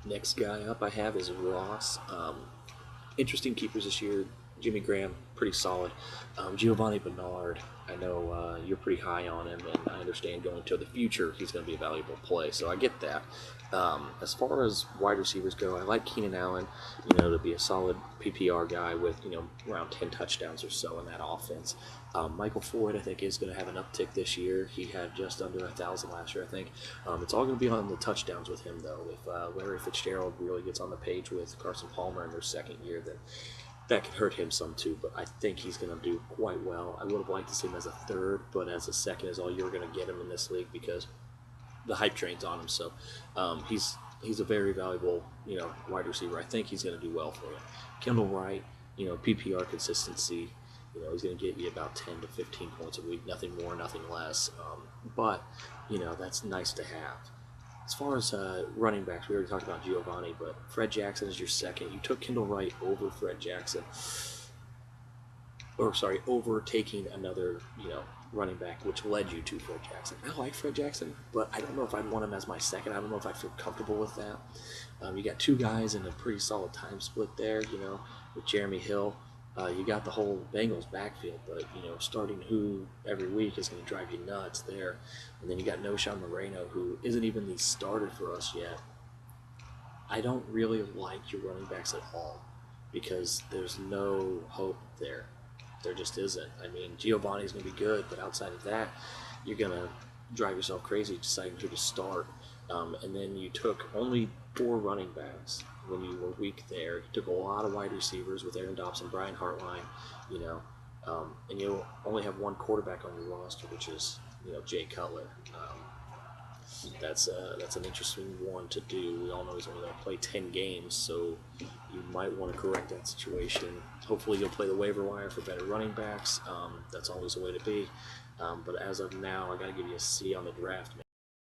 Next guy up I have is Ross. Interesting keepers this year. Jimmy Graham, pretty solid. Giovanni Bernard, I know you're pretty high on him, and I understand going to the future he's going to be a valuable play, so I get that. As far as wide receivers go, I like Keenan Allen, to be a solid PPR guy with, around 10 touchdowns or so in that offense. Michael Floyd, I think, is going to have an uptick this year. He had just under 1,000 last year, I think. It's all going to be on the touchdowns with him, though. If Larry Fitzgerald really gets on the page with Carson Palmer in their second year, then that could hurt him some too, but I think he's going to do quite well. I would have liked to see him as a third, but as a second is all you're going to get him in this league because the hype train's on him. So he's a very valuable wide receiver. I think he's going to do well for you. Kendall Wright, PPR consistency. He's going to get you about 10 to 15 points a week, nothing more, nothing less. But that's nice to have. As far as running backs, we already talked about Giovanni, but Fred Jackson is your second. You took Kendall Wright over Fred Jackson, over taking another, running back, which led you to Fred Jackson. I like Fred Jackson, but I don't know if I'd want him as my second. I don't know if I feel comfortable with that. You got two guys in a pretty solid time split there, with Jeremy Hill. You got the whole Bengals backfield, but starting who every week is going to drive you nuts there. And then you got Noshawn Moreno, who isn't even the starter for us yet. I don't really like your running backs at all because there's no hope there. There just isn't. I mean, Giovanni's going to be good, but outside of that, you're going to drive yourself crazy deciding who to start. And then you took only 4 running backs when you were weak there. You took a lot of wide receivers with Aaron Dobson, Brian Hartline, and you only have one quarterback on your roster, which is Jay Cutler. That's an interesting one to do. We all know he's only going to play 10 games, so you might want to correct that situation. Hopefully you'll play the waiver wire for better running backs. That's always a way to be. But as of now, I got to give you a C on the draft, man.